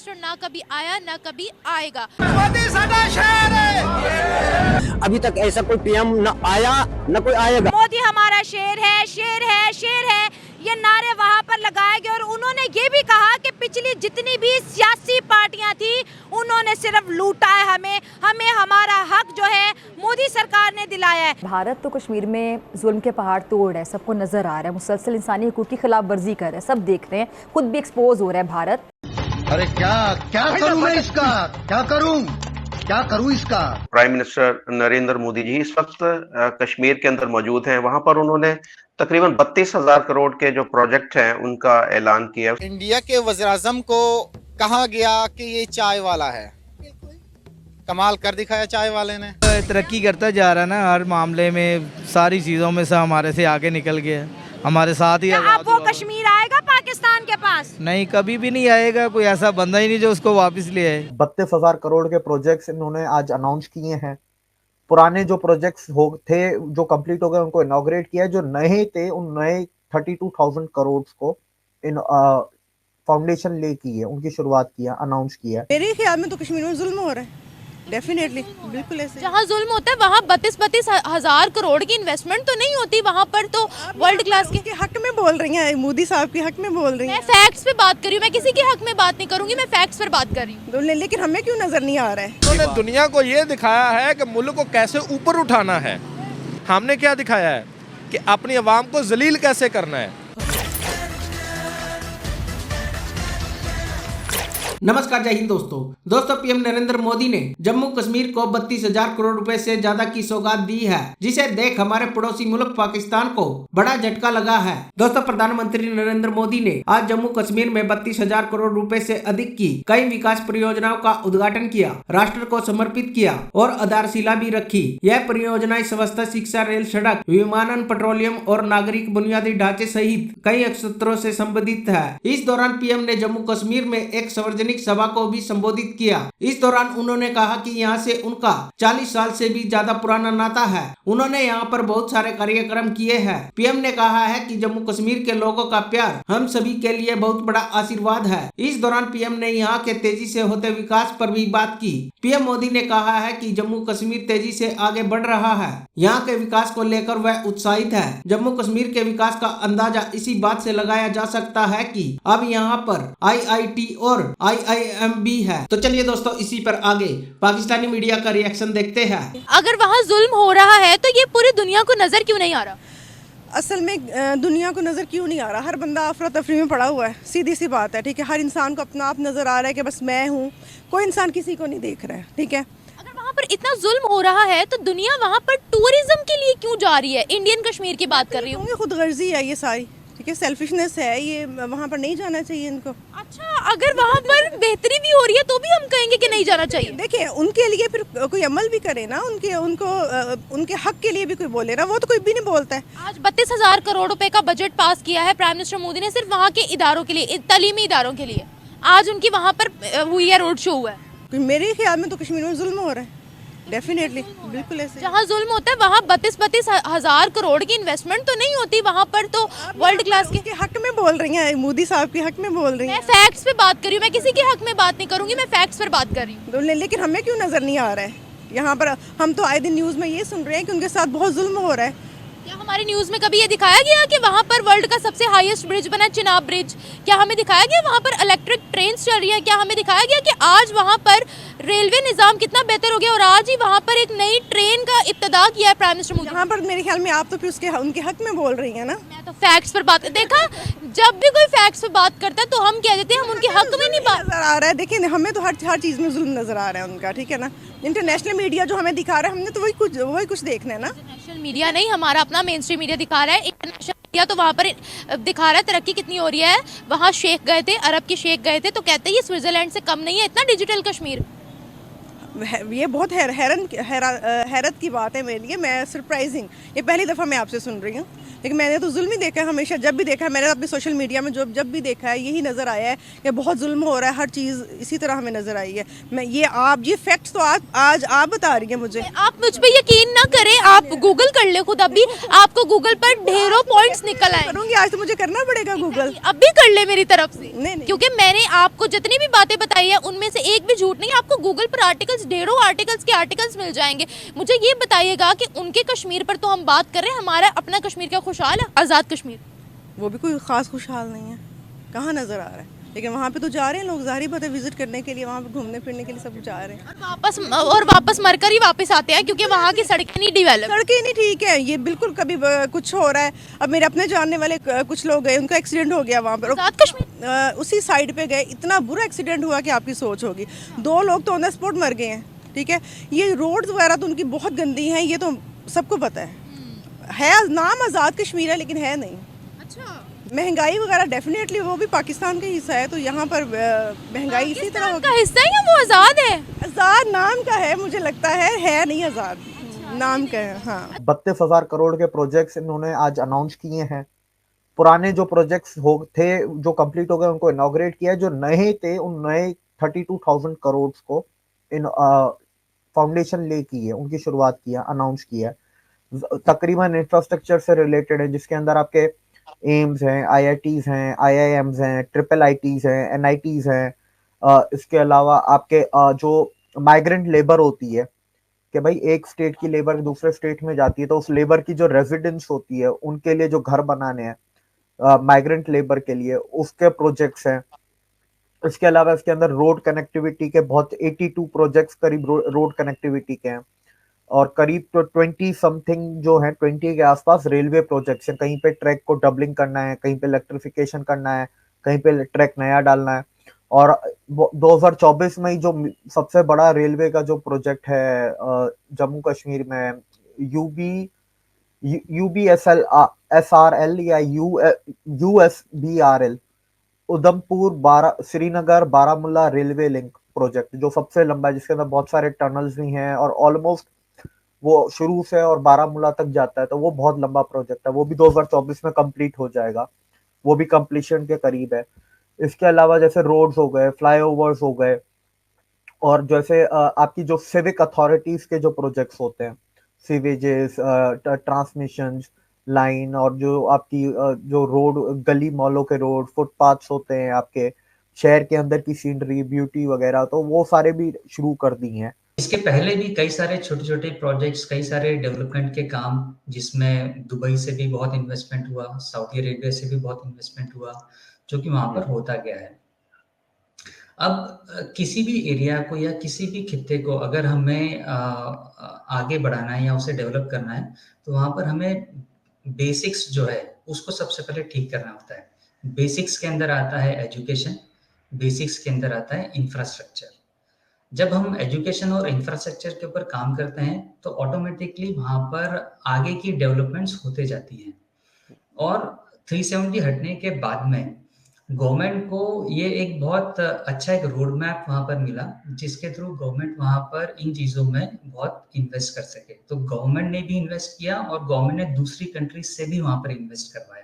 Minister ना कभी आया ना कभी आएगा। मोदी सदा शहर है। अभी तक ऐसा कोई पीएम न आया न कोई आएगा। मोदी हमारा शेर है, शेर है, शेर है, ये नारे वहाँ पर लगाए गए। और उन्होंने ये भी कहा कि पिछली जितनी भी सियासी पार्टियां थी उन्होंने सिर्फ लूटा है हमें हमारा हक जो है मोदी सरकार ने दिलाया है। भारत तो कश्मीर में जुल्म के पहाड़ तोड़ रहा है, सबको नजर आ रहा है, मुसलसल इंसानी हुकूक की खिलाफ वर्जी कर रहा है, सब देख रहे हैं, खुद भी एक्सपोज हो रहा है भारत। अरे क्या करूं मैं इसका, क्या करूं इसका। प्राइम मिनिस्टर नरेंद्र मोदी जी इस वक्त कश्मीर के अंदर मौजूद हैं। वहां पर उन्होंने तकरीबन 32,000 करोड़ के जो प्रोजेक्ट हैं उनका ऐलान किया। इंडिया के वज़ीर-ए-आज़म को कहा गया कि ये चाय वाला है, कमाल कर दिखाया चाय वाले ने। तरक्की करता जा रहा है ना, हर मामले में सारी चीज़ों में से हमारे से आगे निकल गया, हमारे साथ ही। अब वो कश्मीर आएगा पाकिस्तान के पास? नहीं, कभी भी नहीं आएगा। कोई ऐसा बंदा ही नहीं जो उसको वापस ले आए। 32,000 करोड़ के प्रोजेक्ट्स इन्होंने आज अनाउंस किए हैं। पुराने जो प्रोजेक्ट्स थे जो कंप्लीट हो गए उनको इनॉग्रेट किया है। जो नए थे उन नए 32,000 करोड़ को इन फाउंडेशन ले की है, उनकी शुरुआत किया, अनाउंस किया। मेरे ख्याल में तो कश्मीर में जुल्म हो रहा है, डेफिनेटली, बिल्कुल ऐसे। जहाँ जुल्म होता है वहाँ 32,000 करोड़ की इन्वेस्टमेंट तो नहीं होती, वहाँ पर तो वर्ल्ड क्लास के हक में बोल रही हैं, मोदी साहब के हक में बोल रही हैं। मैं फैक्ट्स पे बात कर रही हूँ, मैं किसी के हक में बात नहीं करूंगी, मैं फैक्ट्स पर बात कर रही हूँ। लेकिन हमें क्यों नजर नहीं आ रहा है? उन्होंने दुनिया को ये दिखाया है कि मुल्क को कैसे ऊपर उठाना है। हमने क्या दिखाया है कि अपनी आवाम को जलील कैसे करना है। नमस्कार, जय हिंद दोस्तों पीएम नरेंद्र मोदी ने जम्मू कश्मीर को 32,000 करोड़ रुपए से ज्यादा की सौगात दी है, जिसे देख हमारे पड़ोसी मुल्क पाकिस्तान को बड़ा झटका लगा है। दोस्तों, प्रधानमंत्री नरेंद्र मोदी ने आज जम्मू कश्मीर में 32,000 करोड़ रुपए से अधिक की कई विकास परियोजनाओं का उद्घाटन किया, राष्ट्र को समर्पित किया और आधारशिला भी रखी। यह परियोजनाएं स्वास्थ्य, शिक्षा, रेल, सड़क, विमानन, पेट्रोलियम और नागरिक बुनियादी ढांचे सहित कई क्षेत्रों से संबंधित है। इस दौरान पीएम ने जम्मू कश्मीर में एक सार्वजनिक सभा को भी संबोधित किया। इस दौरान उन्होंने कहा कि यहाँ से उनका 40 साल से भी ज्यादा पुराना नाता है। उन्होंने यहाँ पर बहुत सारे कार्यक्रम किए हैं। पीएम ने कहा है कि जम्मू कश्मीर के लोगों का प्यार हम सभी के लिए बहुत बड़ा आशीर्वाद है। इस दौरान पीएम ने यहाँ के तेजी से होते विकास पर भी बात की। पीएम मोदी ने कहा है कि जम्मू कश्मीर तेजी से आगे बढ़ रहा है, यहाँ के विकास को लेकर वह उत्साहित है। जम्मू कश्मीर के विकास का अंदाजा इसी बात से लगाया जा सकता है कि अब यहाँ पर IIT और IIM भी है। तो चलिए दोस्तों, इसी पर आगे पाकिस्तानी मीडिया का रिएक्शन देखते हैं। अगर वहाँ जुल्म हो रहा है तो ये पूरी दुनिया को नजर क्यों नहीं आ रहा? असल में दुनिया को नजर क्यों नहीं आ रहा? हर बंदा अफरा तफरी में पड़ा हुआ है, सीधी सी बात है, ठीक है। हर इंसान को अपना आप नजर आ रहा है कि बस मैं हूँ, कोई इंसान किसी को नहीं देख रहा है, ठीक है। अगर वहाँ पर इतना जुल्म हो रहा है तो दुनिया वहाँ पर टूरिज्म के लिए क्यों जा रही है? इंडियन कश्मीर की बात कर रही हूँ। खुदगर्जी है ये सारी, ठीक है, सेल्फिशनेस है ये, वहाँ पर नहीं जाना चाहिए इनको। अच्छा, अगर वहाँ पर बेहतरी भी हो रही है तो भी हम कहेंगे कि नहीं जाना चाहिए? देखिए, उनके लिए फिर कोई अमल भी करे ना, उनके हक के लिए भी कोई बोले ना, वो तो कोई भी नहीं बोलता है। आज 32,000 करोड़ रुपए का बजट पास किया है प्राइम मिनिस्टर मोदी ने सिर्फ वहाँ के इदारों के लिए, तालीमी इदारों के लिए। आज उनकी वहाँ पर हुई है, रोड शो हुआ है। मेरे ख्याल में तो कश्मीर में जुल्म हो रहा है, डेफिनेटली, बिल्कुल ऐसे। जहाँ जुल्म होता है वहाँ 32,000 करोड़ की इन्वेस्टमेंट तो नहीं होती, वहाँ पर तो वर्ल्ड क्लास के हक में बोल रही हैं, मोदी साहब के हक में बोल रही हैं। मैं फैक्ट्स पे बात कर रही हूँ, मैं किसी के हक में बात नहीं करूंगी, मैं फैक्ट्स पर बात कर रही हूँ। लेकिन हमें क्यों नजर नहीं आ रहा है? यहाँ पर हम तो आए दिन न्यूज में ये सुन रहे हैं कि उनके साथ बहुत जुल्म हो रहा है। क्या हमारी न्यूज में कभी ये दिखाया गया कि वहाँ पर वर्ल्ड का सबसे हाईएस्ट ब्रिज बना चिनाब ब्रिज? क्या हमें दिखाया गया वहाँ पर इलेक्ट्रिक ट्रेन चल रही है? क्या हमें दिखाया गया कि आज वहाँ पर रेलवे निजाम कितना बेहतर हो गया और आज ही वहाँ पर एक नई ट्रेन का इब्तिदा किया है प्राइम मिनिस्टर मोदी? यहाँ पर मेरे ख्याल में आप तो फिर उनके हक में बोल रही है ना। मैं तो फैक्ट्स पर बात, देखा, जब भी कोई फैक्ट्स पर बात करता है तो हम कह देते हैं हम उनके हक में नहीं बात। नजर आ रहा है, देखिए, हमें तो हर चीज में जुल्म नजर आ रहा है उनका, ठीक है ना। इंटरनेशनल मीडिया जो हमें दिखा रहा है, हमने तो वही कुछ देखना है ना। इंटरनेशनल मीडिया नहीं, हमारा अपना मेन स्ट्रीम मीडिया दिखा रहा है। इंटरनेशनल मीडिया तो वहाँ पर दिखा रहा है तरक्की कितनी हो रही है। वहाँ शेख गए थे, अरब के शेख गए थे तो कहते हैं ये स्विट्जरलैंड से कम नहीं है, इतना डिजिटल कश्मीर। ये बहुत हैरत की बात है मेरे लिए। मैं सरप्राइजिंग, ये पहली दफ़ा मैं आपसे सुन रही हूँ, लेकिन मैंने तो जुल्म ही देखा है हमेशा। जब भी देखा है मैंने अपने सोशल मीडिया में, जब भी देखा है यही नज़र आया है कि बहुत जुल्म हो रहा है, हर चीज़ इसी तरह हमें नज़र आई है। ये फैक्ट्स तो आज आप बता रही हैं मुझे। आप मुझ पे यकीन ना करें, आप गूगल कर ले खुद, अभी आपको गूगल पर ढेरों पॉइंट्स निकल आए। करूँगी, आज तो मुझे करना पड़ेगा गूगल। अब भी कर ले मेरी तरफ से, नहीं। क्योंकि मैंने आपको जितनी भी बातें बताई है उनमें से एक भी झूठ नहीं। आपको गूगल पर आर्टिकल्स, ढेरों आर्टिकल्स के आर्टिकल्स मिल जाएंगे। मुझे ये बताइएगा कि उनके कश्मीर पर तो हम बात कर रहे हैं, हमारा अपना कश्मीर क्या खुशहाल है? आज़ाद कश्मीर वो भी कोई ख़ास खुशहाल नहीं है, कहाँ नज़र आ रहा है। लेकिन वहाँ पे तो जा रहे हैं लोग, ज़ाहिर बात है, विजिट करने के लिए, वहाँ पे घूमने फिरने के लिए सब जा रहे हैं। और वापस मरकर ही वापस आते हैं, क्योंकि वहाँ की सड़कें नहीं डेवलप। सड़कें नहीं ठीक है, ये बिल्कुल कभी कुछ हो रहा है। अब मेरे अपने जानने वाले कुछ लोग गए, उनका एक्सीडेंट हो गया वहाँ पर, आज़ाद कश्मीर उसी साइड पे गए, इतना बुरा एक्सीडेंट हुआ कि आपकी सोच होगी। 2 लोग तो ऑन द स्पॉट मर गए हैं, ठीक है। ये रोड्स वगैरह तो उनकी बहुत गंदी हैं, ये तो सबको पता है। नाम आज़ाद कश्मीर है लेकिन है नहीं। अच्छा, महंगाई वगैरह डेफिनेटली वो भी पाकिस्तान का हिस्सा है, तो यहाँ पर महंगाई इसी तरह का हिस्सा है या वो आज़ाद है? आज़ाद नाम का है, मुझे लगता है नहीं आज़ाद नाम का है। हाँ, 32,000 करोड़ के प्रोजेक्ट्स इन्होंने आज अनाउंस किए हैं। पुराने जो प्रोजेक्ट्स थे जो कंप्लीट हो गए उनको इनॉग्रेट किया है। जो नए थे उन नए 32,000 करोड़ को इन फाउंडेशन ले की है, उनकी शुरुआत किया, अनाउंस किया। तकरीबन इंफ्रास्ट्रक्चर से रिलेटेड है, जिसके अंदर आपके एम्स हैं, आईआईटीज हैं, आईआईएम्स हैं, ट्रिपल आईटीज हैं, एनआईटीज हैं। इसके अलावा आपके जो माइग्रेंट लेबर होती है कि भाई एक स्टेट की लेबर दूसरे स्टेट में जाती है, तो उस लेबर की जो रेजिडेंस होती है उनके लिए जो घर बनाने हैं माइग्रेंट लेबर के लिए, उसके प्रोजेक्ट्स हैं। इसके अलावा इसके अंदर रोड कनेक्टिविटी के बहुत 82 प्रोजेक्ट्स करीब रोड कनेक्टिविटी के हैं, और करीब तो 20 समथिंग जो है 20 के आसपास रेलवे प्रोजेक्ट्स हैं। कहीं पे ट्रैक को डबलिंग करना है, कहीं पे इलेक्ट्रिफिकेशन करना है, कहीं पे ट्रैक नया डालना है। और 2024 में ही जो सबसे बड़ा रेलवे का जो प्रोजेक्ट है जम्मू कश्मीर में, UBSRL या USBRL, Udhampur Srinagar Baramulla railway link project, जो सबसे लंबा है, जिसके अंदर बहुत सारे टनल्स भी हैं और ऑलमोस्ट वो शुरू से और बारामुल्ला तक जाता है, तो वो बहुत लंबा प्रोजेक्ट है। वो भी 2024 में कंप्लीट हो जाएगा, वो भी कंप्लीशन के करीब है। इसके अलावा जैसे रोड्स हो गए, फ्लाईओवर्स हो गए, और जैसे आपकी जो सिविक अथॉरिटीज के जो प्रोजेक्ट्स होते हैं, सीवेजेस, ट्रांसमिशन लाइन, और जो आपकी जो रोड, गली मॉलों के रोड, फुटपाथ्स होते हैं आपके शहर के अंदर की सीनरी, ब्यूटी वगैरह, तो वो सारे भी शुरू कर दी हैं। इसके पहले भी कई सारे छोटे-छोटे प्रोजेक्ट्स, कई सारे डेवलपमेंट के काम, जिसमें दुबई से भी बहुत इन्वेस्टमेंट हुआ, सऊदी अरेबिया से भी बहुत इन्वेस्टमेंट हुआ, जो कि वहाँ पर होता गया है। अब किसी भी एरिया को या किसी भी खित्ते को अगर हमें आगे बढ़ाना है या उसे डेवलप करना है, तो वहाँ पर हमें बेसिक्स जो है उसको सबसे पहले ठीक करना होता है। बेसिक्स के अंदर आता है एजुकेशन, बेसिक्स के अंदर आता है इंफ्रास्ट्रक्चर। जब हम एजुकेशन और इंफ्रास्ट्रक्चर के ऊपर काम करते हैं तो ऑटोमेटिकली वहाँ पर आगे की डेवलपमेंट्स होते जाती हैं। और 370 हटने के बाद में गवर्नमेंट को ये एक बहुत अच्छा एक रोड मैप वहाँ पर मिला, जिसके थ्रू गवर्नमेंट वहाँ पर इन चीज़ों में बहुत इन्वेस्ट कर सके। तो गवर्नमेंट ने भी इन्वेस्ट किया और गवर्नमेंट ने दूसरी कंट्रीज से भी वहाँ पर इन्वेस्ट करवाया।